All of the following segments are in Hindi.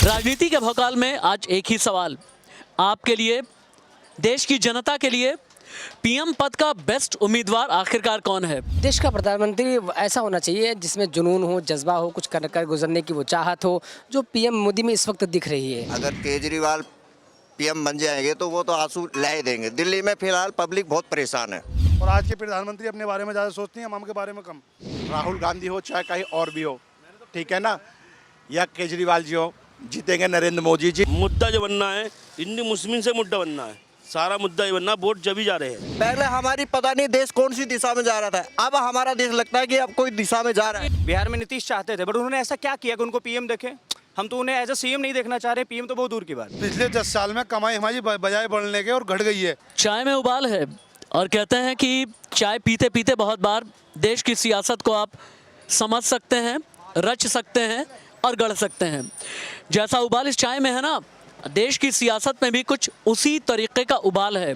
राजनीति के भौकाल में आज एक ही सवाल आपके लिए, देश की जनता के लिए पीएम पद का बेस्ट उम्मीदवार आखिरकार कौन है? देश का प्रधानमंत्री ऐसा होना चाहिए जिसमें जुनून हो, जज्बा हो, कुछ कर गुजरने की वो चाहत हो, जो पीएम मोदी में इस वक्त दिख रही है। अगर केजरीवाल पीएम बन जाएंगे तो वो तो आंसू ला देंगे। दिल्ली में फिलहाल पब्लिक बहुत परेशान है। और आज के प्रधानमंत्री अपने बारे में ज़्यादा सोचती हैं, हम के बारे में कम। राहुल गांधी हो चाहे कहीं और भी हो, ठीक है ना, या केजरीवाल जी हो, जीतेंगे नरेंद्र मोदी जी। मुद्दा जो बनना है, हिंदू मुस्लिम से मुद्दा बनना है, सारा मुद्दा ही बनना। वोट जब ही जा रहे हैं। पहले हमारी पता नहीं देश कौन सी दिशा में जा रहा था, अब हमारा देश लगता है कि अब कोई दिशा में जा रहा है। बिहार में नीतीश चाहते थे, बट उन्होंने ऐसा क्या किया कि उनको पीएम देखे? हम तो उन्हें एज ए सीएम नहीं देखना चाह रहे, पीएम तो बहुत दूर की बात। पिछले 10 साल में कमाई हमारी बजाय बढ़ने के और घट गई है। चाय में उबाल है और कहते हैं कि चाय पीते पीते बहुत बार देश की सियासत को आप समझ सकते हैं, रच सकते हैं और गढ़ सकते हैं। जैसा उबाल इस चाय में है ना, देश की सियासत में भी कुछ उसी तरीके का उबाल है।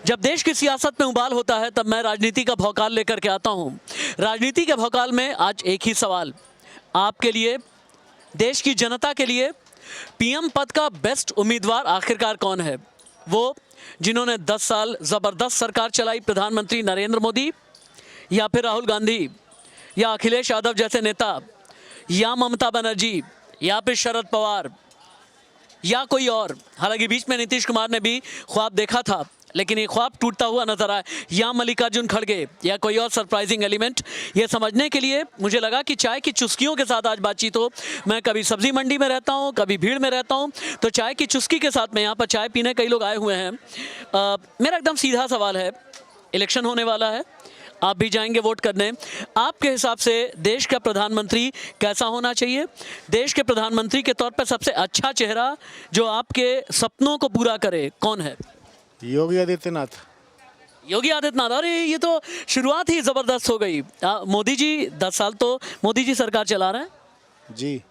जब देश की सियासत में उबाल होता है तब मैं राजनीति का भौकाल लेकर के आता हूँ। राजनीति के भौकाल में आज एक ही सवाल आपके लिए, देश की जनता के लिए पीएम पद का बेस्ट उम्मीदवार आखिरकार कौन है? वो जिन्होंने 10 साल ज़बरदस्त सरकार चलाई, प्रधानमंत्री नरेंद्र मोदी, या फिर राहुल गांधी, या अखिलेश यादव जैसे नेता, या ममता बनर्जी, या फिर शरद पवार, या कोई और। हालांकि बीच में नीतीश कुमार ने भी ख्वाब देखा था, लेकिन ये ख्वाब टूटता हुआ नजर आया, या मल्लिकार्जुन खड़गे, या कोई और सरप्राइजिंग एलिमेंट। ये समझने के लिए मुझे लगा कि चाय की चुस्कियों के साथ आज बातचीत हो। मैं कभी सब्जी मंडी में रहता हूँ, कभी भीड़ में रहता हूँ, तो चाय की चुस्की के साथ में यहाँ पर चाय पीने कई लोग आए हुए हैं। मेरा एकदम सीधा सवाल है, इलेक्शन होने वाला है, आप भी जाएंगे वोट करने। आपके हिसाब से देश का प्रधानमंत्री कैसा होना चाहिए? देश के प्रधानमंत्री के तौर पर सबसे अच्छा चेहरा जो आपके सपनों को पूरा करे कौन है? योगी आदित्यनाथ। योगी आदित्यनाथ। अरे ये तो शुरुआत ही ज़बरदस्त हो गई। मोदी जी 10 साल तो मोदी जी सरकार चला रहे हैं जी।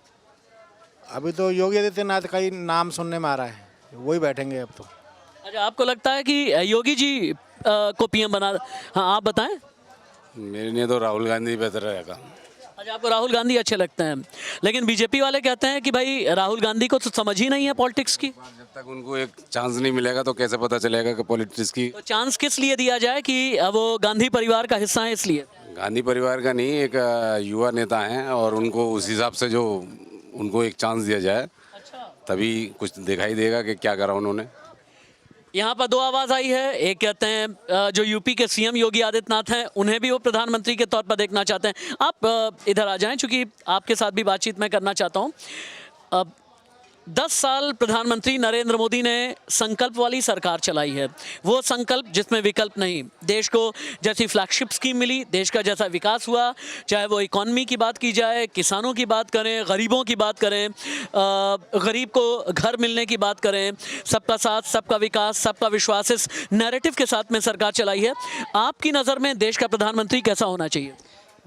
अभी तो योगी आदित्यनाथ का ही नाम सुनने में आ रहा है, वही बैठेंगे अब तो। अच्छा, आपको लगता है कि योगी जी को पीएम बना? हाँ, आप बताएं। मेरे लिए तो राहुल गांधी बेहतर रहेगा। अच्छा, आपको राहुल गांधी अच्छे लगते हैं, लेकिन बीजेपी वाले कहते हैं कि भाई राहुल गांधी को तो समझ ही नहीं है पॉलिटिक्स की। जब तक उनको एक चांस नहीं मिलेगा तो कैसे पता चलेगा कि पॉलिटिक्स की। तो चांस किस लिए दिया जाए कि वो गांधी परिवार का हिस्सा है इसलिए? गांधी परिवार का नहीं, एक युवा नेता हैं और उनको उस हिसाब से जो उनको एक चांस दिया जाए, तभी कुछ दिखाई देगा कि क्या करा उन्होंने। यहाँ पर 2 आवाज़ आई है। एक कहते हैं जो यूपी के सीएम योगी आदित्यनाथ हैं, उन्हें भी वो प्रधानमंत्री के तौर पर देखना चाहते हैं। आप इधर आ जाएं, चूँकि आपके साथ भी बातचीत मैं करना चाहता हूँ। 10 साल प्रधानमंत्री नरेंद्र मोदी ने संकल्प वाली सरकार चलाई है। वो संकल्प जिसमें विकल्प नहीं। देश को जैसी फ्लैगशिप स्कीम मिली, देश का जैसा विकास हुआ, चाहे वो इकॉनमी की बात की जाए, किसानों की बात करें, गरीबों की बात करें, गरीब को घर मिलने की बात करें, सबका साथ, सबका विकास, सबका विश्वास, इस नैरेटिव के साथ में सरकार चलाई है। आपकी नज़र में देश का प्रधानमंत्री कैसा होना चाहिए?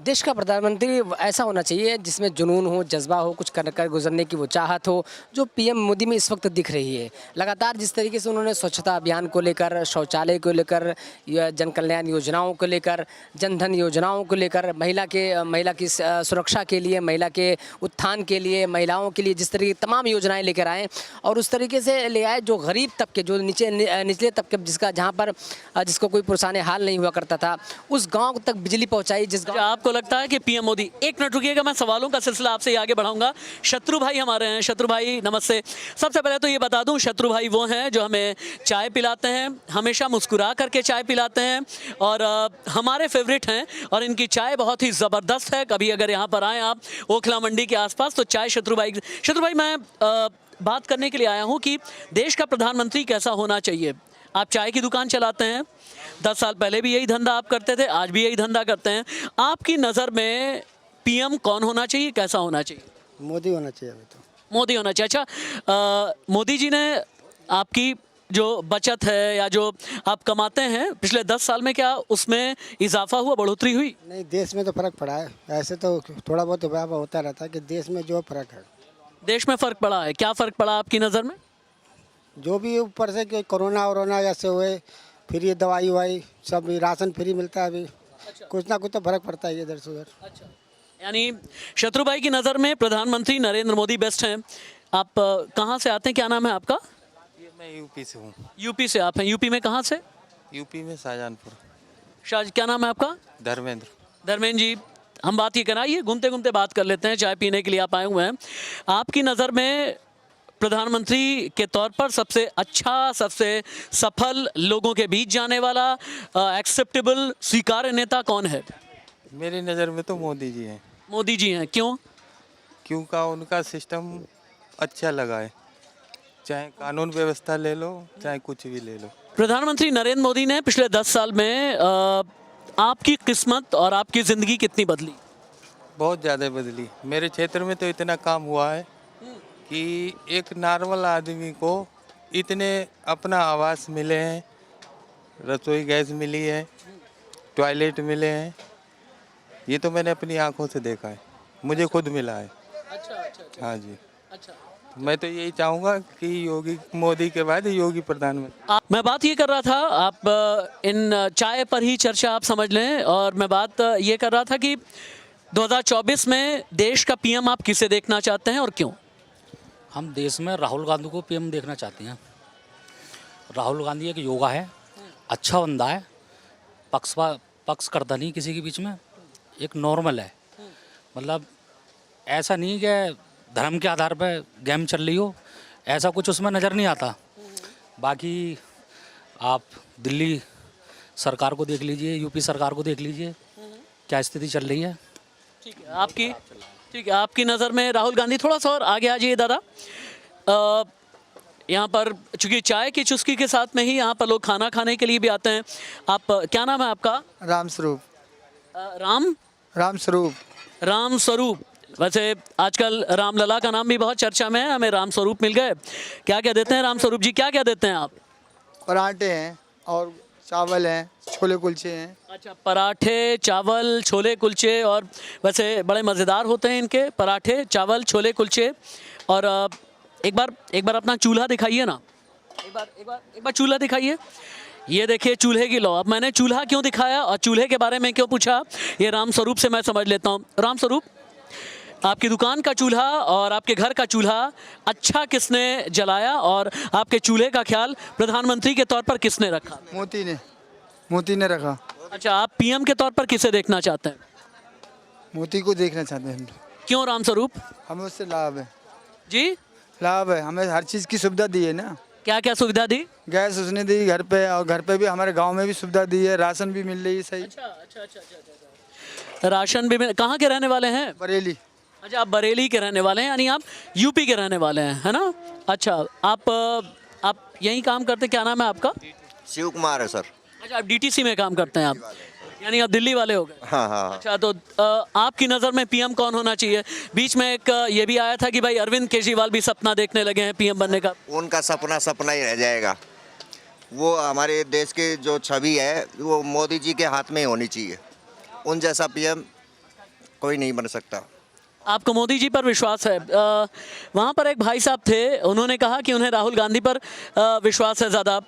देश का प्रधानमंत्री ऐसा होना चाहिए जिसमें जुनून हो, जज्बा हो, कुछ कर गुजरने की वो चाहत हो, जो पीएम मोदी में इस वक्त दिख रही है। लगातार जिस तरीके से उन्होंने स्वच्छता अभियान को लेकर, शौचालय को लेकर, जन कल्याण योजनाओं को लेकर, जनधन योजनाओं को लेकर, महिला की सुरक्षा के लिए, महिला के उत्थान के लिए, महिलाओं के लिए जिस तरीके की तमाम योजनाएँ लेकर आए, और उस तरीके से ले आए जो गरीब तबके, जो निचले तबके, जिसको कोई पुरसाने हाल नहीं हुआ करता था, उस गाँव तक बिजली पहुँचाई। जिस गाँव को लगता है कि पीएम मोदी, एक मिनट रुकिएगा, मैं सवालों का सिलसिला आपसे आगे बढ़ाऊंगा। शत्रु भाई हमारे हैं। शत्रु भाई नमस्ते। सबसे पहले तो ये बता दूं, शत्रु भाई वो हैं जो हमें चाय पिलाते हैं, हमेशा मुस्कुरा करके चाय पिलाते हैं, और हमारे फेवरेट हैं, और इनकी चाय बहुत ही ज़बरदस्त है। कभी अगर यहाँ पर आएँ आप ओखला मंडी के आसपास, तो चाय शत्रु भाई मैं बात करने के लिए आया हूँ कि देश का प्रधानमंत्री कैसा होना चाहिए। आप चाय की दुकान चलाते हैं, 10 साल पहले भी यही धंधा आप करते थे, आज भी यही धंधा करते हैं। आपकी नज़र में पीएम कौन होना चाहिए, कैसा होना चाहिए? मोदी होना चाहिए अभी तो। मोदी होना चाहिए। अच्छा, मोदी जी ने आपकी जो बचत है या जो आप कमाते हैं पिछले 10 साल में, क्या उसमें इजाफा हुआ, बढ़ोतरी हुई? नहीं, देश में तो फ़र्क पड़ा है। ऐसे तो थोड़ा बहुत होता रहता है कि देश में जो फ़र्क है, देश में फ़र्क पड़ा है। क्या फ़र्क पड़ा आपकी नज़र में? जो भी ऊपर से कि कोरोना जैसे हुए, फिर ये दवाई वाई सब, राशन फ्री मिलता है अभी। अच्छा। कुछ ना कुछ तो फर्क पड़ता है इधर से उधर। अच्छा, यानी शत्रु भाई की नज़र में प्रधानमंत्री नरेंद्र मोदी बेस्ट हैं। आप कहाँ से आते हैं, क्या नाम है आपका? ये मैं यूपी से हूँ। यूपी से आप हैं? यूपी में कहाँ से? यूपी में शाहजहानपुर। शाह, क्या नाम है आपका? धर्मेंद्र। धर्मेंद्र जी, हम बात ये कराइए, घूमते घूमते बात कर लेते हैं, चाय पीने के लिए आप आए हुए हैं। आपकी नज़र में प्रधानमंत्री के तौर पर सबसे अच्छा, सबसे सफल, लोगों के बीच जाने वाला, एक्सेप्टेबल, स्वीकार्य नेता कौन है? मेरी नज़र में तो मोदी जी हैं। मोदी जी हैं। क्यों? क्योंकि उनका सिस्टम अच्छा लगा है, चाहे कानून व्यवस्था ले लो, चाहे कुछ भी ले लो। प्रधानमंत्री नरेंद्र मोदी ने पिछले 10 साल में आपकी किस्मत और आपकी ज़िंदगी कितनी बदली? बहुत ज़्यादा बदली। मेरे क्षेत्र में तो इतना काम हुआ है कि एक नॉर्मल आदमी को इतने अपना आवास मिले हैं, रसोई गैस मिली है, टॉयलेट मिले हैं। ये तो मैंने अपनी आंखों से देखा है, मुझे खुद मिला है। अच्छा। हाँ जी। मैं तो यही चाहूँगा कि योगी, मोदी के बाद योगी प्रधानमंत्री। मैं बात ये कर रहा था, आप इन चाय पर ही चर्चा आप समझ लें, और मैं बात ये कर रहा था कि 2024 में देश का पीएम आप किसे देखना चाहते हैं और क्यों? हम देश में राहुल गांधी को पीएम देखना चाहते हैं। राहुल गांधी एक योगा है, अच्छा बंदा है, पक्ष करता नहीं किसी के बीच में, एक नॉर्मल है। मतलब ऐसा नहीं कि धर्म के आधार पर गेम चल रही हो, ऐसा कुछ उसमें नज़र नहीं आता। बाकी आप दिल्ली सरकार को देख लीजिए, यूपी सरकार को देख लीजिए, क्या स्थिति चल रही है। ठीक है, आपकी नज़र में राहुल गांधी। थोड़ा सा और आगे आ जाइए दादा। यहाँ पर चूँकि चाय की चुस्की के साथ में ही यहाँ पर लोग खाना खाने के लिए भी आते हैं। आप, क्या नाम है आपका? राम स्वरूप। राम स्वरूप। वैसे आजकल रामलला का नाम भी बहुत चर्चा में है, हमें राम स्वरूप मिल गए। क्या क्या देते हैं राम स्वरूप जी, क्या क्या देते हैं आप? पराठे हैं और चावल हैं, छोले कुलचे हैं। अच्छा, पराठे, चावल, छोले कुलचे, और वैसे बड़े मज़ेदार होते हैं इनके पराठे, चावल, छोले कुलचे। और एक बार अपना चूल्हा दिखाइए ना, एक बार चूल्हा दिखाइए। ये देखिए चूल्हे की लौ। अब मैंने चूल्हा क्यों दिखाया और चूल्हे के बारे में क्यों पूछा, ये राम स्वरूप से मैं समझ लेता हूँ। राम स्वरूप, आपकी दुकान का चूल्हा और आपके घर का चूल्हा अच्छा किसने जलाया, और आपके चूल्हे का ख्याल प्रधानमंत्री के तौर पर किसने रखा? मोदी ने रखा। अच्छा, आप पीएम के तौर पर किसे देखना चाहते हैं? मोदी को देखना चाहते हैं। क्यों राम स्वरूप? हमें उससे लाभ है जी। लाभ है, हमें हर चीज़ की सुविधा दी है ना। क्या क्या सुविधा दी? गैस उसने दी घर पे, और घर पे भी हमारे गांव में भी सुविधा दी है, राशन भी मिल रही है। सही। अच्छा। राशन भी कहाँ के रहने वाले हैं? बरेली। अच्छा, आप बरेली के रहने वाले हैं, यानी आप यूपी के रहने वाले हैं, है ना? अच्छा, आप यहीं काम करते, क्या नाम है आपका? शिव कुमार है सर। अच्छा, आप डीटीसी में काम करते हैं आप, यानी आप दिल्ली वाले हो गए। हाँ। अच्छा, तो आपकी नज़र में पीएम कौन होना चाहिए? बीच में एक ये भी आया था कि भाई अरविंद केजरीवाल भी सपना देखने लगे हैं पीएम बनने का। उनका सपना ही रह जाएगा। वो हमारे देश की जो छवि है वो मोदी जी के हाथ में ही होनी चाहिए। उन जैसा पीएम कोई नहीं बन सकता। आपको मोदी जी पर विश्वास है? वहाँ पर एक भाई साहब थे, उन्होंने कहा कि उन्हें राहुल गांधी पर विश्वास है ज़्यादा।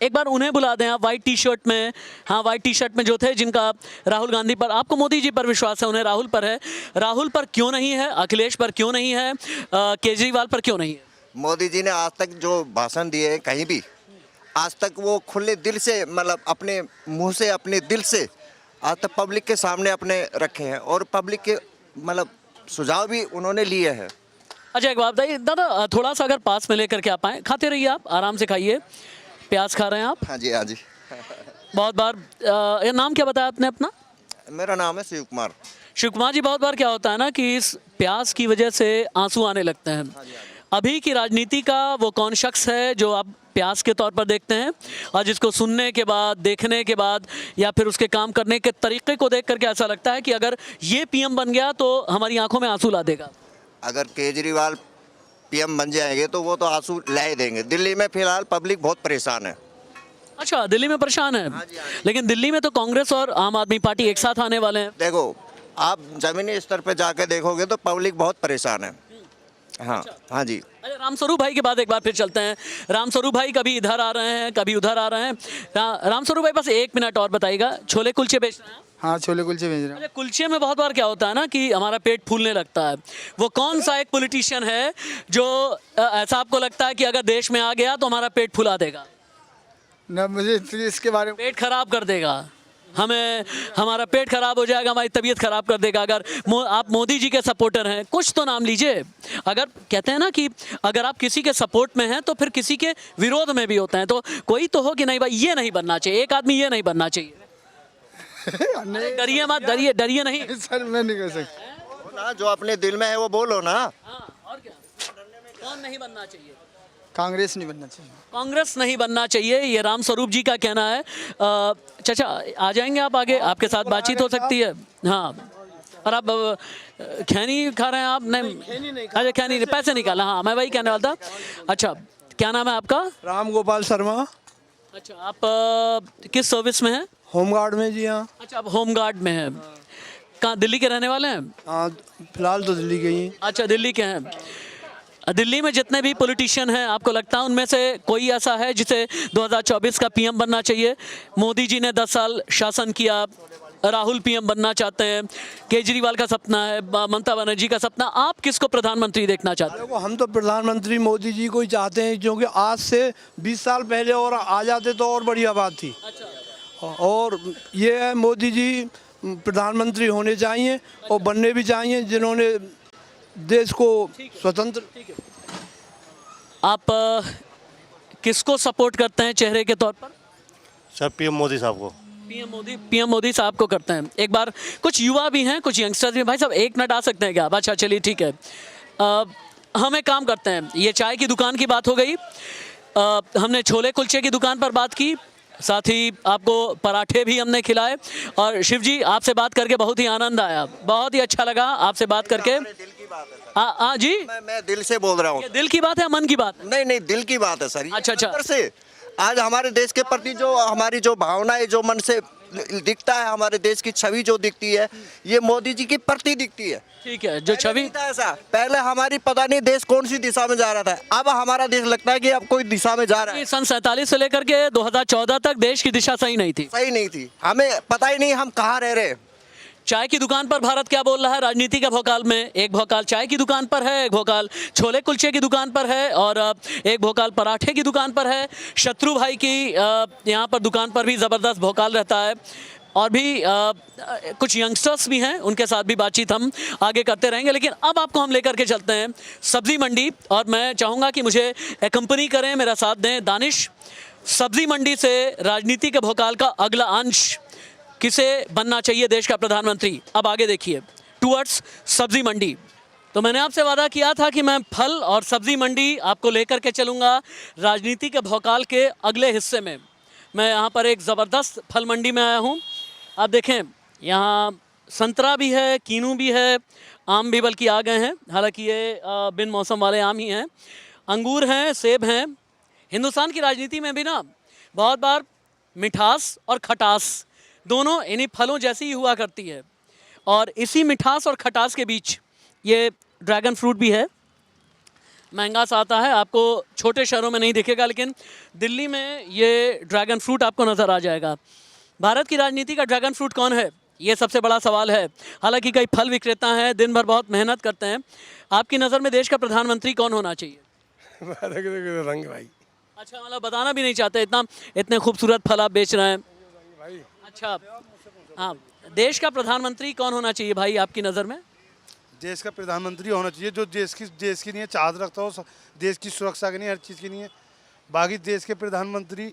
एक बार उन्हें बुला दें आप, वाइट टी शर्ट में। हाँ, वाइट टी शर्ट में जो थे, जिनका राहुल गांधी पर, आपको मोदी जी पर विश्वास है, उन्हें राहुल पर है। राहुल पर क्यों नहीं है? अखिलेश पर क्यों नहीं है? केजरीवाल पर क्यों नहीं है? मोदी जी ने आज तक जो भाषण दिए कहीं भी, आज तक वो खुले दिल से, मतलब अपने मुंह से, अपने दिल से आज तक पब्लिक के सामने अपने रखे हैं, और पब्लिक के मतलब सुझाव भी उन्होंने लिए हैं। अच्छा, एक बात बताइए दादा, थोड़ा सा अगर पास में लेकर के आप आएँ, खाते रहिए आप, आराम से खाइए। प्याज खा रहे हैं आप? हाँ जी। बहुत बार ये नाम क्या बताया आपने अपना? मेरा नाम है शिव कुमार। शिव कुमार जी, बहुत बार क्या होता है ना कि इस प्याज की वजह से आंसू आने लगते हैं। अभी की राजनीति का वो कौन शख्स है जो आप प्यास के तौर पर देखते हैं, और जिसको सुनने के बाद, देखने के बाद, या फिर उसके काम करने के तरीके को देख करके ऐसा लगता है कि अगर ये पीएम बन गया तो हमारी आंखों में आंसू ला देगा? अगर केजरीवाल पीएम बन जाएंगे तो वो तो आंसू ला ही देंगे। दिल्ली में फिलहाल पब्लिक बहुत परेशान है। अच्छा, दिल्ली में परेशान है। लेकिन दिल्ली में तो कांग्रेस और आम आदमी पार्टी एक साथ आने वाले हैं। देखो, आप जमीनी स्तर पर जाकर देखोगे तो पब्लिक बहुत परेशान है। हाँ हाँ जी। अरे रामस्वरूप भाई के बाद एक बार फिर चलते हैं। रामस्वरूप भाई कभी इधर आ रहे हैं, कभी उधर आ रहे हैं। रामस्वरूप भाई बस 1 मिनट और बताइएगा, छोले कुलचे बेच रहे हैं आप? हाँ, छोले कुलचे भेज रहे हैं। अरे कुलचे में बहुत बार क्या होता है ना कि हमारा पेट फूलने लगता है। वो कौन सा एक पॉलिटिशियन है जो ऐसा आपको लगता है कि अगर देश में आ गया तो हमारा पेट फुला देगा, ना मुझे इसके बारे में पेट खराब कर देगा, हमें हमारा पेट खराब हो जाएगा, हमारी तबीयत खराब कर देगा? अगर आप मोदी जी के सपोर्टर हैं, कुछ तो नाम लीजिए। अगर कहते हैं ना कि अगर आप किसी के सपोर्ट में हैं तो फिर किसी के विरोध में भी होते हैं, तो कोई तो हो कि नहीं भाई ये नहीं बनना चाहिए, एक आदमी ये नहीं बनना चाहिए। अरे डरिए मत, डरिए नहीं सर, मैं नहीं कह सकता। ना जो अपने दिल में है वो बोलो ना। हाँ, और क्या, कौन नहीं बनना चाहिए? कांग्रेस नहीं बनना चाहिए। कांग्रेस नहीं बनना चाहिए, ये रामस्वरूप जी का कहना है। चाचा आ जाएंगे आप आगे, आपके साथ बातचीत हो सकती है। हाँ, और आप खैनी खा रहे हैं आप? नहीं, अच्छा खैनी नहीं, पैसे निकाला। हाँ, मैं वही कहने वाला था। अच्छा, क्या नाम है आपका? राम गोपाल शर्मा। अच्छा, आप किस सर्विस में हैं? होमगार्ड में जी। हाँ। अच्छा, आप होमगार्ड में हैं। कहाँ, दिल्ली के रहने वाले हैं? हाँ, फिलहाल तो दिल्ली के ही। अच्छा, दिल्ली के हैं। दिल्ली में जितने भी पॉलिटिशियन हैं, आपको लगता है उनमें से कोई ऐसा है जिसे 2024 का पीएम बनना चाहिए? मोदी जी ने 10 साल शासन किया, राहुल पीएम बनना चाहते हैं, केजरीवाल का सपना है, ममता बनर्जी का सपना, आप किसको प्रधानमंत्री देखना चाहते हैं? देखो, हम तो प्रधानमंत्री मोदी जी को ही चाहते हैं, क्योंकि आज से 20 साल पहले और आ जाते तो और बढ़िया बात थी। और ये है, मोदी जी प्रधानमंत्री होने चाहिए और बनने भी चाहिए, जिन्होंने देश को स्वतंत्र। आप किसको सपोर्ट करते हैं चेहरे के तौर पर? सर पीएम मोदी साहब को। पीएम मोदी साहब को करते हैं। एक बार कुछ युवा भी हैं, कुछ यंगस्टर्स भी। भाई साहब 1 मिनट आ सकते हैं क्या आप? अच्छा चलिए ठीक है। हम एक काम करते हैं, ये चाय की दुकान की बात हो गई, हमने छोले कुलचे की दुकान पर बात की, साथ ही आपको पराठे भी हमने खिलाए। और शिव जी, आपसे बात करके बहुत ही आनंद आया, बहुत ही अच्छा लगा आपसे बात करके। हाँ जी, मैं दिल से बोल रहा हूँ। ये दिल की बात है, मन की बात? नहीं नहीं, दिल की बात है सर। अच्छा अच्छा। अंदर से आज हमारे देश के प्रति जो हमारी जो भावनाएं जो मन से दिखता है, हमारे देश की छवि जो दिखती है, ये मोदी जी की प्रति दिखती है। ठीक है, जो छवि ऐसा पहले हमारी पता नहीं देश कौन सी दिशा में जा रहा था, अब हमारा देश लगता है कि अब कोई दिशा में जा रहा है। सन 47 से लेकर के 2014 तक देश की दिशा सही नहीं थी। सही नहीं थी, हमें पता ही नहीं हम कहाँ रह रहे हैं। चाय की दुकान पर भारत क्या बोल रहा है राजनीति के भोकाल में? एक भोकाल चाय की दुकान पर है, एक भोकाल छोले कुलचे की दुकान पर है, और एक भोकाल पराठे की दुकान पर है। शत्रु भाई की यहाँ पर दुकान पर भी ज़बरदस्त भोकाल रहता है। और भी कुछ यंगस्टर्स भी हैं, उनके साथ भी बातचीत हम आगे करते रहेंगे। लेकिन अब आपको हम लेकर के चलते हैं सब्ज़ी मंडी, और मैं चाहूँगा कि मुझे एक्कम्पनी करें, मेरा साथ दें दानिश। सब्ज़ी मंडी से राजनीति के भोकाल का अगला अंश, किसे बनना चाहिए देश का प्रधानमंत्री, अब आगे देखिए टुवर्ड्स सब्ज़ी मंडी। तो मैंने आपसे वादा किया था कि मैं फल और सब्ज़ी मंडी आपको लेकर के चलूँगा राजनीति के भोकाल के अगले हिस्से में। मैं यहाँ पर एक ज़बरदस्त फल मंडी में आया हूँ। आप देखें, यहाँ संतरा भी है, कीनू भी है, आम भी बल्कि आ गए हैं, हालांकि ये बिन मौसम वाले आम ही हैं, अंगूर हैं, सेब हैं। हिंदुस्तान की राजनीति में भी ना बहुत बार मिठास और खटास दोनों इन्हीं फलों जैसी ही हुआ करती है, और इसी मिठास और खटास के बीच ये ड्रैगन फ्रूट भी है। महंगा सा आता है, आपको छोटे शहरों में नहीं दिखेगा, लेकिन दिल्ली में ये ड्रैगन फ्रूट आपको नज़र आ जाएगा। भारत की राजनीति का ड्रैगन फ्रूट कौन है, ये सबसे बड़ा सवाल है। हालांकि कई फल विक्रेता हैं, दिन भर बहुत मेहनत करते हैं। आपकी नज़र में देश का प्रधानमंत्री कौन होना चाहिए? रंग भाई। अच्छा, मतलब बताना भी नहीं चाहते, इतने खूबसूरत फल आप बेच रहे हैं। अच्छा, हाँ, देश का प्रधानमंत्री कौन होना चाहिए भाई आपकी नज़र में? देश का प्रधानमंत्री होना चाहिए जो देश की लिए चाहत रखता हो, देश की सुरक्षा के लिए, हर चीज़ के लिए। बाकी देश के प्रधानमंत्री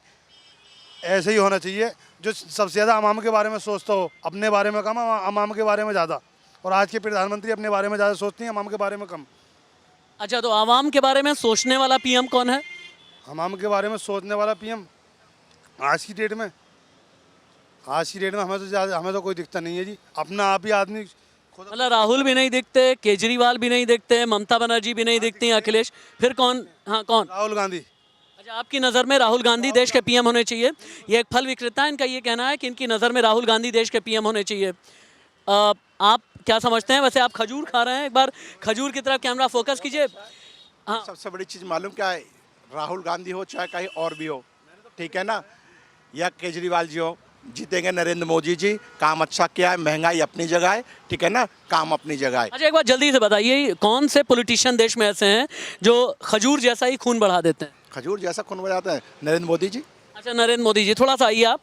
ऐसे ही होना चाहिए जो सबसे ज़्यादा अवाम के बारे में सोचता हो, अपने बारे में कम, अवाम के बारे में ज़्यादा। और आज के प्रधानमंत्री अपने बारे में ज़्यादा सोचते हैं, अवाम के बारे में कम। अच्छा, तो आवाम के बारे में सोचने वाला पीएम कौन है? अवाम के बारे में सोचने वाला पीएम आज की डेट में हमें तो कोई दिखता नहीं है जी। अपना आप ही आदमी, मतलब राहुल भी नहीं दिखते, केजरीवाल भी नहीं दिखते, ममता बनर्जी भी नहीं दिखती, अखिलेश, फिर कौन? हाँ, कौन? राहुल गांधी। अच्छा, आपकी नज़र में राहुल गांधी देश के पीएम होने चाहिए। ये एक फल विक्रेता है, इनका ये कहना है कि इनकी नज़र में राहुल गांधी देश के पीएम होने चाहिए। आप क्या समझते हैं? वैसे आप खजूर खा रहे हैं, एक बार खजूर की तरफ कैमरा फोकस कीजिए। हाँ, सबसे बड़ी चीज़ मालूम क्या है, राहुल गांधी हो चाहे कहीं और भी हो, ठीक है ना, या केजरीवाल जी हो, जीतेंगे नरेंद्र मोदी जी। काम अच्छा किया है, महंगाई अपनी जगह है, ठीक है ना, काम अपनी जगह है। अच्छा एक बार जल्दी से बताइए, कौन से पॉलिटिशियन देश में ऐसे हैं जो खजूर जैसा ही खून बढ़ा देते हैं? खजूर जैसा खून बजाते हैं नरेंद्र मोदी जी। अच्छा, नरेंद्र मोदी जी। थोड़ा सा आइए आप,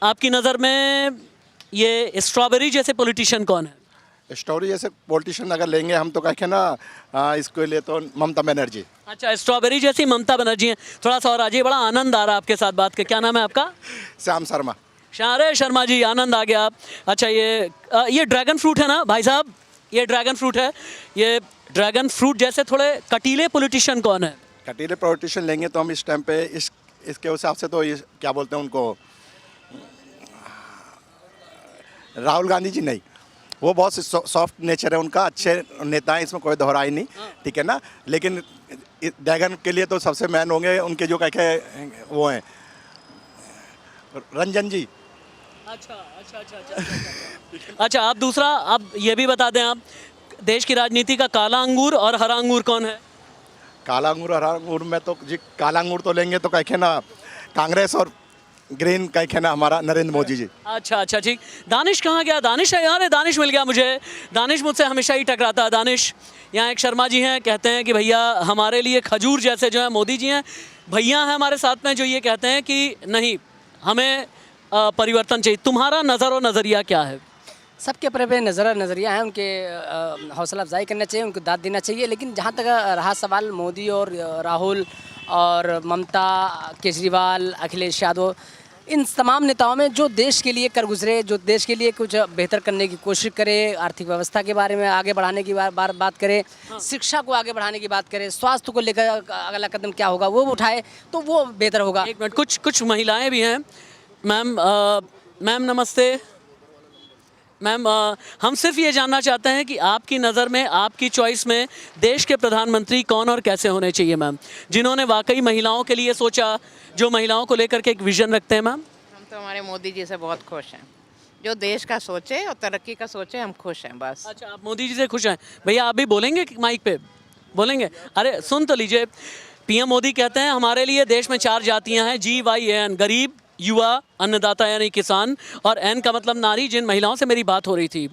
आपकी नज़र में ये स्ट्रॉबेरी जैसे पॉलिटिशियन कौन है? स्टोरी जैसे पॉलिटिशियन अगर लेंगे हम तो कहें ना, इसको ले तो ममता बनर्जी। अच्छा, स्ट्रॉबेरी जैसी ममता बनर्जी हैं। थोड़ा सा और आइए, बड़ा आनंद आ रहा है आपके साथ बात के। क्या नाम है आपका? श्याम शर्मा। शारे शर्मा जी, आनंद आ गया। अच्छा, ये ड्रैगन फ्रूट है ना भाई साहब? ये ड्रैगन फ्रूट है। ये ड्रैगन फ्रूट जैसे थोड़े कटीले पॉलिटिशियन कौन है? कटीले पॉलिटिशियन लेंगे तो हम इस टाइम पे इसके हिसाब से तो ये क्या बोलते हैं उनको, राहुल गांधी जी नहीं, वो बहुत सॉफ्ट नेचर है उनका, अच्छे नेता हैं, इसमें कोई दोहराई नहीं, ठीक है ना। लेकिन ड्रैगन के लिए तो सबसे मैन होंगे उनके जो कहे वो हैं रंजन जी। अच्छा अच्छा अच्छा अच्छा। अच्छा, आप दूसरा, आप ये भी बता दें, आप देश की राजनीति का काला अंगूर और हरा अंगूर कौन है? काला अंगूर हरा अंगूर में तो जी, काला अंगूर तो लेंगे तो कहे ना कांग्रेस, और ग्रीन कहे ना हमारा नरेंद्र मोदी जी। अच्छा अच्छा, ठीक। दानिश कहाँ गया? दानिश है यार, दानिश मिल गया मुझे। दानिश मुझसे हमेशा ही टकराता है। दानिश, यहाँ एक शर्मा जी हैं, कहते हैं कि भैया हमारे लिए खजूर जैसे जो है मोदी जी हैं। भैया हैं हमारे साथ में जो ये कहते हैं कि नहीं, हमें परिवर्तन चाहिए। तुम्हारा नज़र और नज़रिया क्या है? सबके अपने नज़रिया है, उनके हौसला अफजाई करना चाहिए, उनको दाद देना चाहिए। लेकिन जहाँ तक रहा सवाल मोदी और राहुल और ममता, केजरीवाल, अखिलेश यादव, इन तमाम नेताओं में जो देश के लिए कर गुजरे, जो देश के लिए कुछ बेहतर करने की कोशिश करे, आर्थिक व्यवस्था के बारे में आगे बढ़ाने की बात करे, शिक्षा को आगे बढ़ाने की बात करे, स्वास्थ्य को लेकर अगला कदम क्या होगा वो उठाए तो वो बेहतर होगा। एक मिनट, कुछ महिलाएं भी हैं। मैम नमस्ते। मैम, हम सिर्फ ये जानना चाहते हैं कि आपकी नज़र में, आपकी चॉइस में देश के प्रधानमंत्री कौन और कैसे होने चाहिए मैम, जिन्होंने वाकई महिलाओं के लिए सोचा, जो महिलाओं को लेकर के एक विजन रखते हैं। मैम, हम तो हमारे मोदी जी से बहुत खुश हैं, जो देश का सोचे और तरक्की का सोचे, हम खुश हैं बस। अच्छा, आप मोदी जी से खुश हैं। भैया आप भी बोलेंगे माइक पे? बोलेंगे? अरे सुन तो लीजिए, पीएम मोदी कहते हैं हमारे लिए देश में 4 जातियाँ हैं, GYN, गरीब, युवा, अन्नदाता यानी किसान, और एन का मतलब नारी, जिन महिलाओं से मेरी बात हो रही थी।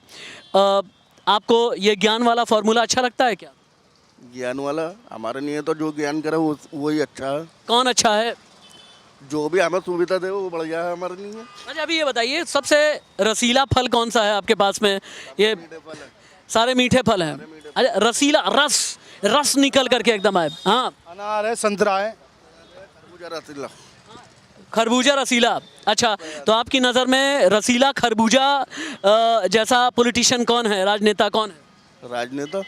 आपको ये ज्ञान वाला फॉर्मूला अच्छा लगता है क्या? ज्ञान वाला हमारे लिए तो जो ज्ञान करे वही अच्छा है। कौन अच्छा है? जो भी हमें सुविधा दे वो बढ़िया है हमारे लिए। अच्छा, अभी ये बताइए, सबसे रसीला फल कौन सा है आपके पास में? ये सारे मीठे फल हैं। अच्छा, रसीला, रस निकल करके एकदम आए। हाँ, अनार है, संतरा है, खरबूजा रसीला। अच्छा, तो आपकी नज़र में रसीला खरबूजा जैसा पॉलिटिशियन कौन है, राजनेता कौन है? राजनेता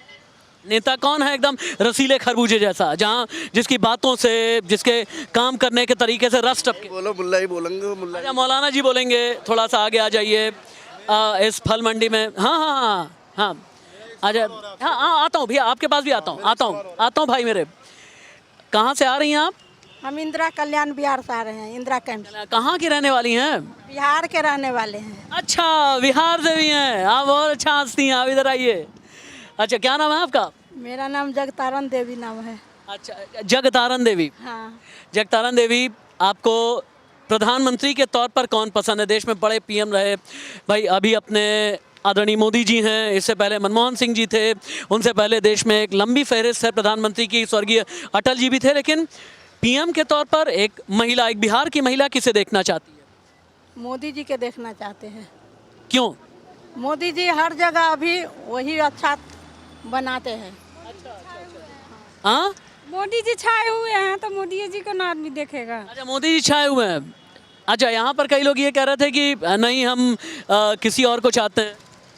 नेता कौन है एकदम रसीले खरबूजे जैसा, जहाँ जिसकी बातों से, जिसके काम करने के तरीके से रस टपके? बोलो, मुल्ला ही बोलेंगे, मुल्ला। अच्छा, मौलाना जी बोलेंगे। थोड़ा सा आगे आ जाइए इस फल मंडी में। हाँ हाँ हाँ हाँ, आ जाए। हाँ, आता हूँ भैया, आपके पास भी आता हूँ भाई मेरे। कहाँ से आ रही हैं आप? हम इंदिरा कल्याण बिहार से आ रहे हैं, इंदिरा कैंप। कहाँ की रहने वाली हैं? बिहार के रहने वाले हैं। अच्छा, बिहार से भी हैं आप, बहुत अच्छा हंसती हैं आप, इधर आइए। अच्छा, क्या नाम है आपका? मेरा नाम जगतारण देवी नाम है। अच्छा, जगतारण देवी। हाँ। जगतारण देवी, आपको प्रधानमंत्री के तौर पर कौन पसंद है? देश में बड़े पीएम रहे भाई, अभी अपने आदरणीय मोदी जी हैं, इससे पहले मनमोहन सिंह जी थे, उनसे पहले देश में एक लंबी फहरिस्त है प्रधानमंत्री की, स्वर्गीय अटल जी भी थे। लेकिन पीएम के तौर पर एक महिला, एक बिहार की महिला किसे देखना चाहती है? मोदी जी के देखना चाहते हैं। क्यों? मोदी जी हर जगह अभी वही अच्छा बनाते हैं। हाँ, मोदी जी छाए हुए हैं तो मोदी जी को ना आदमी देखेगा। अच्छा, मोदी जी छाए हुए हैं। अच्छा, यहाँ पर कई लोग ये कह रहे थे कि नहीं, हम किसी और को चाहते हैं।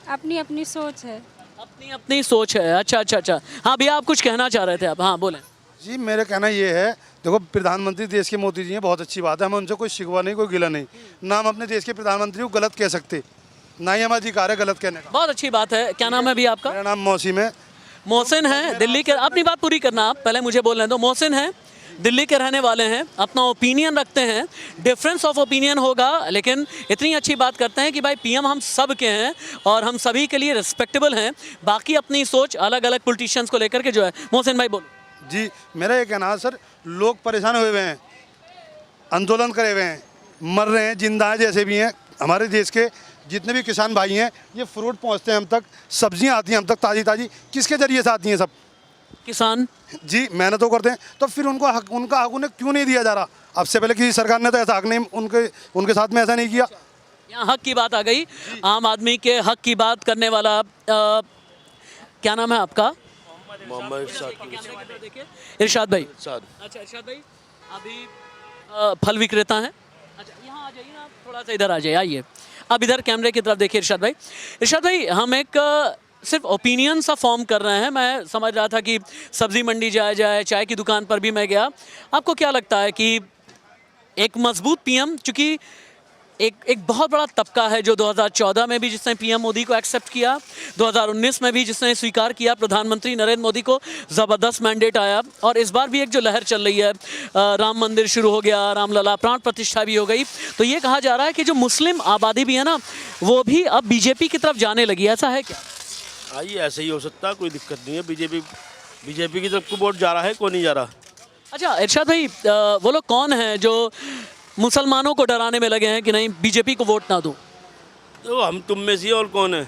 अपनी अपनी सोच है। अपनी अपनी सोच है। अच्छा अच्छा अच्छा। हाँ भैया, आप कुछ कहना चाह रहे थे आप? हाँ, बोलें। जी, मेरा कहना ये है, देखो प्रधानमंत्री देश के मोदी जी हैं, बहुत अच्छी बात है, हमें उनसे कोई शिकवा नहीं, कोई गिला नहीं। ना हम अपने देश के प्रधानमंत्री को गलत कह सकते, ना ही हमारा अधिकार है गलत कहने का। बहुत अच्छी बात है। क्या नाम है भैया आपका? मेरा नाम मौसिम है। मोहसिन है, दिल्ली के। अपनी बात पूरी करना आप, पहले मुझे बोलने दो। मोहसिन है, दिल्ली के रहने वाले हैं, अपना ओपिनियन रखते हैं, डिफरेंस ऑफ ओपिनियन होगा, लेकिन इतनी अच्छी बात करते हैं कि भाई पीएम हम सब के हैं और हम सभी के लिए रिस्पेक्टेबल हैं। बाकी अपनी सोच अलग अलग पॉलिटिशियंस को लेकर के जो है। मोहसिन भाई बोलो। जी, मेरा ये कहना है सर, लोग परेशान हुए हुए हैं, आंदोलन करे हुए हैं, मर रहे हैं, जिंदा हैं जैसे भी हैं। हमारे देश के जितने भी किसान भाई हैं, ये फ्रूट पहुंचते हैं हम तक, सब्जियां आती हैं हम तक ताज़ी ताज़ी, किसके ज़रिए से आती हैं? सब किसान जी मेहनत तो करते हैं, तो फिर उनका हक उन्हें क्यों नहीं दिया जा रहा? अब से पहले किसी सरकार ने तो ऐसा हक नहीं उनके साथ में ऐसा नहीं किया। यहाँ हक की बात आ गई, आम आदमी के हक की बात करने वाला क्या नाम है आपका? मोहम्मद इरशाद भाई। इरशाद। अच्छा इरशाद भाई, अभी फल विक्रेता हैं। अच्छा यहाँ आ जाइए ना, आप थोड़ा सा इधर आ जाइए, आइए अब इधर कैमरे की तरफ देखिए। इरशाद भाई, इरशाद भाई, हम एक सिर्फ ओपिनियन सा फॉर्म कर रहे हैं। मैं समझ रहा था कि सब्जी मंडी जाया जाए, चाय की दुकान पर भी मैं गया। आपको क्या लगता है कि एक मजबूत पीएम, चूँकि एक बहुत बड़ा तबका है जो 2014 में भी जिसने पीएम मोदी को एक्सेप्ट किया, 2019 में भी जिसने स्वीकार किया प्रधानमंत्री नरेंद्र मोदी को, ज़बरदस्त मैंडेट आया, और इस बार भी एक जो लहर चल रही है, राम मंदिर शुरू हो गया, रामलला प्राण प्रतिष्ठा भी हो गई, तो ये कहा जा रहा है कि जो मुस्लिम आबादी भी है ना, वो भी अब बीजेपी की तरफ जाने लगी। ऐसा है क्या? आइए, ऐसे ही हो सकता है, कोई दिक्कत नहीं है। बीजेपी की तरफ को वोट जा रहा है, कौन नहीं जा रहा। अच्छा इरशाद भाई, वो लोग कौन हैं जो मुसलमानों को डराने में लगे हैं कि नहीं बीजेपी को वोट ना दो? तो हम तुम में से और कौन है?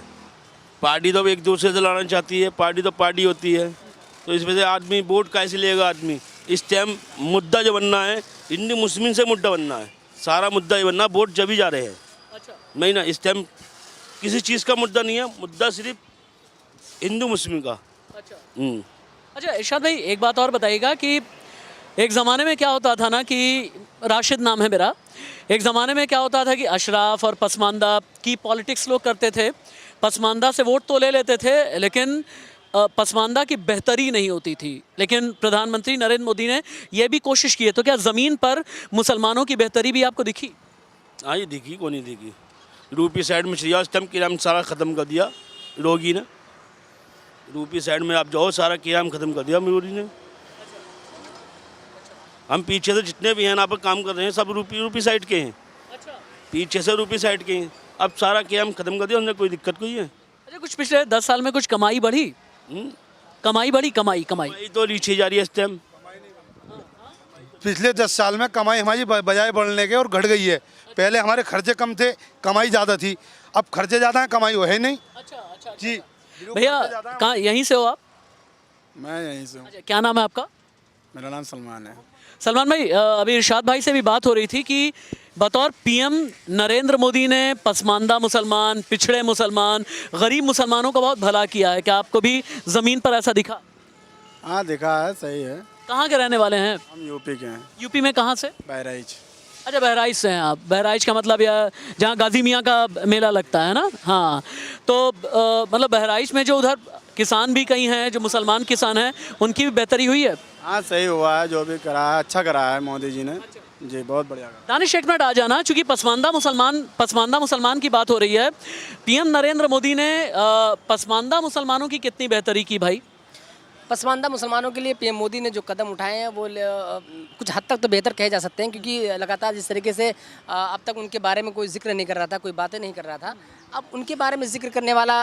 पार्टी तो एक दूसरे से लड़ना चाहती है, पार्टी तो पार्टी होती है, तो इस वजह से आदमी वोट कैसे लेगा? आदमी इस टाइम मुद्दा जो बनना है, हिंदू मुस्लिम से मुद्दा बनना है, सारा मुद्दा ही बनना, वोट जब ही जा रहे हैं। अच्छा नहीं ना, इस टाइम किसी चीज़ का मुद्दा नहीं है, मुद्दा सिर्फ हिंदू मुस्लिम का। अच्छा अच्छा इरशाद भाई, एक बात और बताइएगा कि एक ज़माने में क्या होता था ना, कि राशिद नाम है मेरा, एक ज़माने में क्या होता था कि अशराफ और पसमानदा की पॉलिटिक्स लोग करते थे, पसमानदा से वोट तो ले लेते थे, लेकिन पसमानदा की बेहतरी नहीं होती थी। लेकिन प्रधानमंत्री नरेंद्र मोदी ने यह भी कोशिश की है, तो क्या ज़मीन पर मुसलमानों की बेहतरी भी आपको दिखी? हाँ, ये दिखी, कौन नहीं दिखी। यूपी साइड में चिड़िया स्टम्प किराम सारा ख़त्म कर दिया रोगी ने। यूपी साइड में आप जाओ, सारा किराम ख़त्म कर दिया मोदी ने। हम पीछे से जितने भी हैं यहाँ पर काम कर रहे हैं, सब यूपी साइड के हैं। अच्छा। पीछे से यूपी साइड के हैं, अब सारा किराम ख़त्म कर दिया हमने, कोई दिक्कत कोई है? अच्छा, कुछ पिछले 10 साल में कुछ कमाई बढ़ी? कमाई बढ़ी? कमाई तो नीचे जा रही है इस टाइम। पिछले 10 साल में कमाई हमारी बजाय बढ़ने के और घट गई है। पहले हमारे खर्चे कम थे, कमाई ज़्यादा थी, अब खर्चे ज़्यादा हैं, कमाई वो है नहीं। अच्छा जी भैया, कहाँ यहीं से हो आप? मैं यहीं से हूँ। अच्छा, क्या नाम है आपका? मेरा नाम सलमान है। सलमान भाई, अभी इरशाद भाई से भी बात हो रही थी कि बतौर पीएम नरेंद्र मोदी ने पसमानदा मुसलमान, पिछड़े मुसलमान, गरीब मुसलमानों का बहुत भला किया है। क्या आपको भी ज़मीन पर ऐसा दिखा? हाँ दिखा है, सही है। कहाँ के रहने वाले हैं? हम यूपी के हैं। यूपी में कहाँ से? बहराइच। अच्छा, बहराइच से हैं आप। बहराइच का मतलब यह जहाँ गाजी मियाँ का मेला लगता है ना? हाँ, तो मतलब बहराइच में जो उधर किसान भी कई हैं, जो मुसलमान किसान हैं, उनकी भी बेहतरी हुई है? हाँ सही हुआ है, जो भी करा है अच्छा करा है मोदी जी ने। जी बहुत बढ़िया। दानिश, एक मिनट आ जाना, चूँकि पसमानदा मुसलमान की बात हो रही है। पीएम नरेंद्र मोदी ने पसमानदा मुसलमानों की कितनी बेहतरी की भाई? पसमानदा मुसलमानों के लिए पीएम मोदी ने जो कदम उठाए हैं वो कुछ हद तक तो बेहतर कहे जा सकते हैं, क्योंकि लगातार जिस तरीके से अब तक उनके बारे में कोई जिक्र नहीं कर रहा था, कोई बातें नहीं कर रहा था, अब उनके बारे में जिक्र करने वाला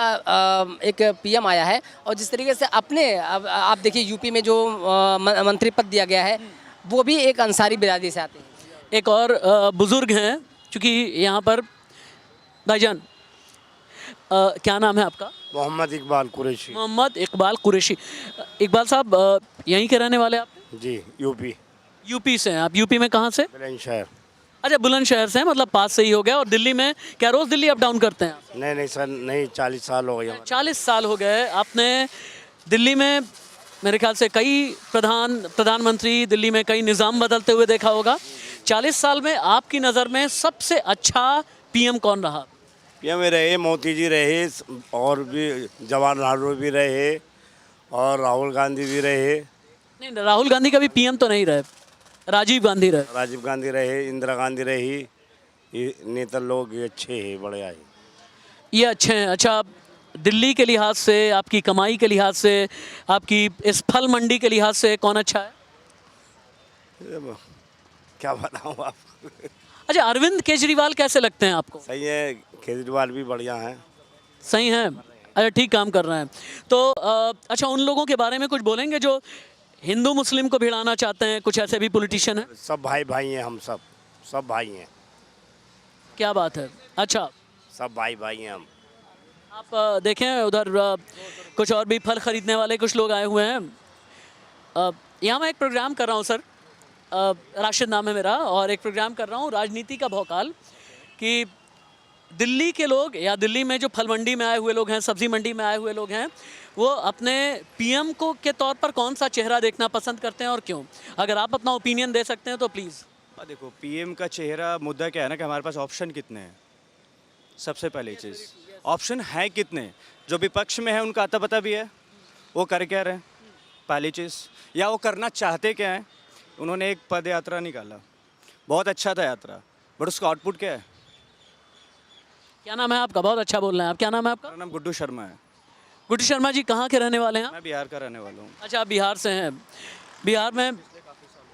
एक पीएम आया है। और जिस तरीके से अपने आप देखिए यूपी में जो मंत्री पद दिया गया है, वो भी एक अंसारी बिरादरी से आते हैं। एक और बुज़ुर्ग हैं, चूँकि यहाँ पर भाईजान, क्या नाम है आपका? मोहम्मद इकबाल कुरैशी। मोहम्मद इकबाल कुरैशी। इकबाल साहब, यहीं के रहने वाले आप? जी, यूपी से हैं आप। यूपी में कहाँ से? बुलंदशहर। अच्छा, बुलंदशहर से हैं, मतलब पास से ही हो गया। और दिल्ली में क्या रोज़ दिल्ली अप डाउन करते हैं? नहीं सर, नहीं, 40 साल हो गए। 40 साल हो गए आपने दिल्ली में। मेरे ख्याल से कई प्रधानमंत्री, दिल्ली में कई निज़ाम बदलते हुए देखा होगा। 40 साल में आपकी नज़र में सबसे अच्छा पीएम कौन रहा? पीएम रहे मोदी जी रहे, और भी जवाहरलाल नेहरू भी रहे, और राहुल गांधी भी रहे। नहीं, राहुल गांधी का भी पीएम तो नहीं रहे, राजीव गांधी रहे। इंदिरा गांधी रही। ये नेता लोग अच्छे हैं, बढ़िया है। ये अच्छे हैं। अच्छा, दिल्ली के लिहाज से, आपकी कमाई के लिहाज से, आपकी इस फल मंडी के लिहाज से कौन अच्छा है? क्या बताऊँ आप। अच्छा, अरविंद केजरीवाल कैसे लगते हैं आपको? सही है, केजरीवाल भी बढ़िया है। सही हैं, अच्छा ठीक काम कर रहे हैं। तो अच्छा, उन लोगों के बारे में कुछ बोलेंगे जो हिंदू मुस्लिम को भिड़ाना चाहते हैं? कुछ ऐसे भी पॉलिटिशियन हैं? सब भाई भाई हैं, हम सब भाई हैं। क्या बात है। अच्छा, सब भाई भाई हैं हम। आप देखें उधर कुछ और भी फल खरीदने वाले कुछ लोग आए हुए हैं। यहाँ मैं एक प्रोग्राम कर रहा हूँ सर, राशिद नाम है मेरा, और एक प्रोग्राम कर रहा हूँ राजनीति का भौकाल, कि दिल्ली के लोग या दिल्ली में जो फल मंडी में आए हुए लोग हैं, सब्जी मंडी में आए हुए लोग हैं, वो अपने पीएम को के तौर पर कौन सा चेहरा देखना पसंद करते हैं और क्यों? अगर आप अपना ओपिनियन दे सकते हैं तो प्लीज़। देखो, पीएम का चेहरा, मुद्दा क्या है ना कि हमारे पास ऑप्शन कितने हैं। सबसे पहली चीज़, ऑप्शन है कितने। जो विपक्ष में है उनका आता पता भी है वो कर क्या रहे हैं, पहली चीज़, या वो करना चाहते क्या हैं। उन्होंने एक पद यात्रा निकाला, बहुत अच्छा था यात्रा, बट उसका आउटपुट क्या है? क्या नाम है आपका? बहुत अच्छा बोल रहे हैं आप। क्या नाम है आपका? मेरा नाम गुड्डू शर्मा है। गुड्डू शर्मा जी, कहाँ के रहने वाले हैं आप? मैं बिहार का रहने वाला हूँ। अच्छा, आप बिहार से हैं। बिहार में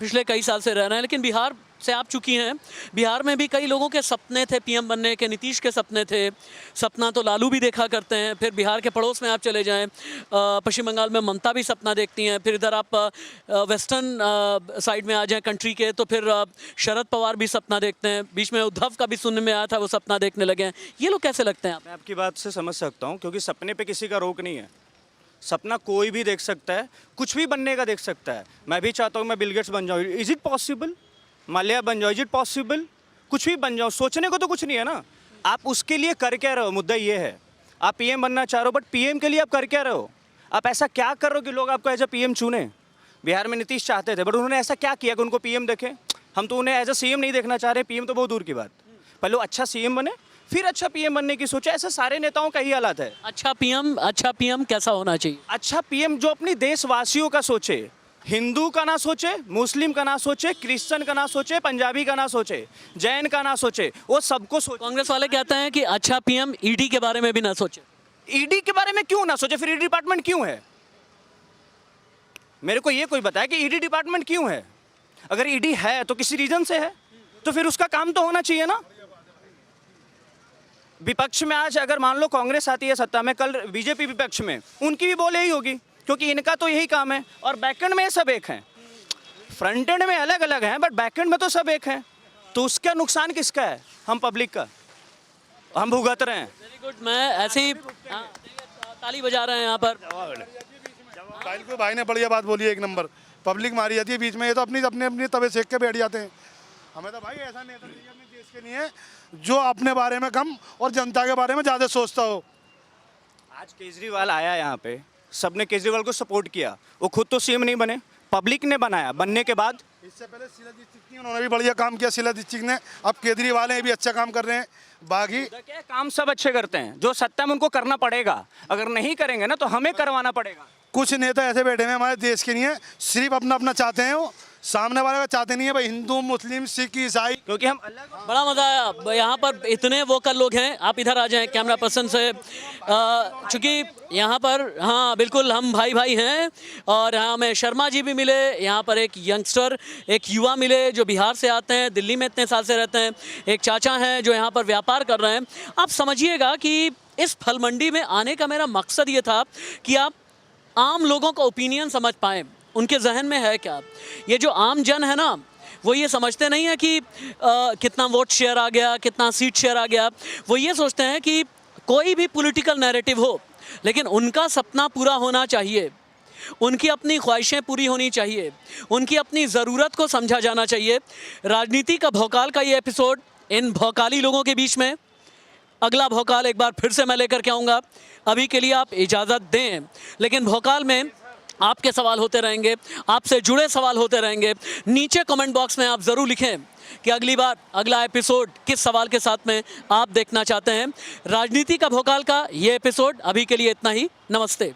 पिछले कई साल से रह रहे हैं, लेकिन बिहार से आप चुकी हैं। बिहार में भी कई लोगों के सपने थे पीएम बनने के, नीतीश के सपने थे, सपना तो लालू भी देखा करते हैं। फिर बिहार के पड़ोस में आप चले जाएं, पश्चिम बंगाल में ममता भी सपना देखती हैं। फिर इधर आप वेस्टर्न साइड में आ जाएं कंट्री के, तो फिर शरद पवार भी सपना देखते हैं। बीच में उद्धव का भी सुनने में आया था, वो सपना देखने लगे हैं। ये लोग कैसे लगते हैं आप? मैं आपकी बात से समझ सकता हूँ, क्योंकि सपने पे किसी का रोक नहीं है। सपना कोई भी देख सकता है, कुछ भी बनने का देख सकता है। मैं भी चाहता हूँ मैं बिल गेट्स बन जाऊँ, इज इट पॉसिबल? माल्या बन जाओ, इज इट पॉसिबल? कुछ भी बन जाओ, सोचने को तो कुछ नहीं है ना। आप उसके लिए कर क्या रहे हो, मुद्दा ये है। आप पीएम बनना चाह रहे हो, बट पीएम के लिए आप कर क्या रहे हो? आप ऐसा क्या कर रहे हो कि लोग आपको एज ए पीएम चुने? बिहार में नीतीश चाहते थे, बट उन्होंने ऐसा क्या किया कि उनको पीएम देखे? हम तो उन्हें एज ए सीएम नहीं देखना चाह रहे, पीएम तो बहुत दूर की बात। पहले अच्छा सीएम बने, फिर अच्छा पीएम बनने की सोचा। ऐसे सारे नेताओं का ही हालत है। अच्छा पीएम कैसा होना चाहिए? अच्छा पीएम जो अपनी देशवासियों का सोचे, हिंदू का ना सोचे, मुस्लिम का ना सोचे, क्रिश्चियन का ना सोचे, पंजाबी का ना सोचे, जैन का ना सोचे, वो सबको सोचे। कांग्रेस वाले कहते हैं कि अच्छा पीएम ईडी के बारे में भी ना सोचे। ईडी के बारे में क्यों ना सोचे? फिर ईडी डिपार्टमेंट क्यों है? मेरे को ये कोई बताया कि ईडी डिपार्टमेंट क्यों है? अगर ईडी है तो किसी रीजन से है, तो फिर उसका काम तो होना चाहिए ना। विपक्ष में आज अगर मान लो कांग्रेस आती है सत्ता में, कल बीजेपी विपक्ष में, उनकी भी बोले ही होगी, क्योंकि इनका तो यही काम है। और बैकएंड में सब एक हैं, फ्रंट एंड में अलग अलग हैं, बट बैकएंड में तो सब एक हैं। तो उसका नुकसान किसका है? हम पब्लिक का, हम भुगत रहे हैं। Very good. मैं ऐसे ही ताली बजा रहे हैं यहाँ पर। भाई ने बढ़िया बात बोली, एक नंबर। पब्लिक मारी जाती है बीच में, ये तो अपनी अपनी तवे सेक के बैठ जाते हैं। हमें तो भाई ऐसा नेता चाहिए अपने देश के लिए जो अपने बारे में कम और जनता के बारे में ज़्यादा सोचता हो। आज केजरीवाल आया यहाँ पे, सबने केजरीवाल को सपोर्ट किया। वो खुद तो सीएम नहीं बने, पब्लिक ने बनाया। बनने के बाद इससे पहले शीला दीक्षित थी, उन्होंने भी बढ़िया काम किया शीला दीक्षित ने। अब केजरीवाल ने भी अच्छा काम कर रहे हैं। बाकी क्या काम सब अच्छे करते हैं, जो सत्ता में उनको करना पड़ेगा। अगर नहीं करेंगे ना तो हमें करवाना पड़ेगा। कुछ नेता ऐसे बैठे हैं हमारे देश के लिए, सिर्फ अपना अपना चाहते हैं, वो सामने वाले का चाहते नहीं है भाई, हिंदू मुस्लिम सिख ईसाई। क्योंकि हम अलग। बड़ा मज़ा आया यहाँ पर, इतने वोकल लोग हैं। आप इधर आ जाएं कैमरा पर्सन से, चूँकि यहाँ पर हाँ बिल्कुल हम भाई भाई हैं। और हाँ, हमें शर्मा जी भी मिले यहाँ पर, एक यंगस्टर, एक युवा मिले जो बिहार से आते हैं, दिल्ली में इतने साल से रहते हैं। एक चाचा हैं जो यहाँ पर व्यापार कर रहे हैं। आप समझिएगा कि इस फल मंडी में आने का मेरा मकसद ये था कि आप आम लोगों का ओपिनियन समझ पाएँ, उनके जहन में है क्या। ये जो आम जन है ना, वो ये समझते नहीं है कि कितना वोट शेयर आ गया, कितना सीट शेयर आ गया। वो ये सोचते हैं कि कोई भी पॉलिटिकल नैरेटिव हो, लेकिन उनका सपना पूरा होना चाहिए, उनकी अपनी ख्वाहिशें पूरी होनी चाहिए, उनकी अपनी ज़रूरत को समझा जाना चाहिए। राजनीति का भौकाल का ये एपिसोड इन भौकाली लोगों के बीच में। अगला भौकाल एक बार फिर से मैं लेकर के आऊँगा। अभी के लिए आप इजाज़त दें, लेकिन भौकाल में आपके सवाल होते रहेंगे, आपसे जुड़े सवाल होते रहेंगे। नीचे कमेंट बॉक्स में आप ज़रूर लिखें कि अगली बार अगला एपिसोड किस सवाल के साथ में आप देखना चाहते हैं। राजनीति का भौकाल का ये एपिसोड अभी के लिए इतना ही। नमस्ते।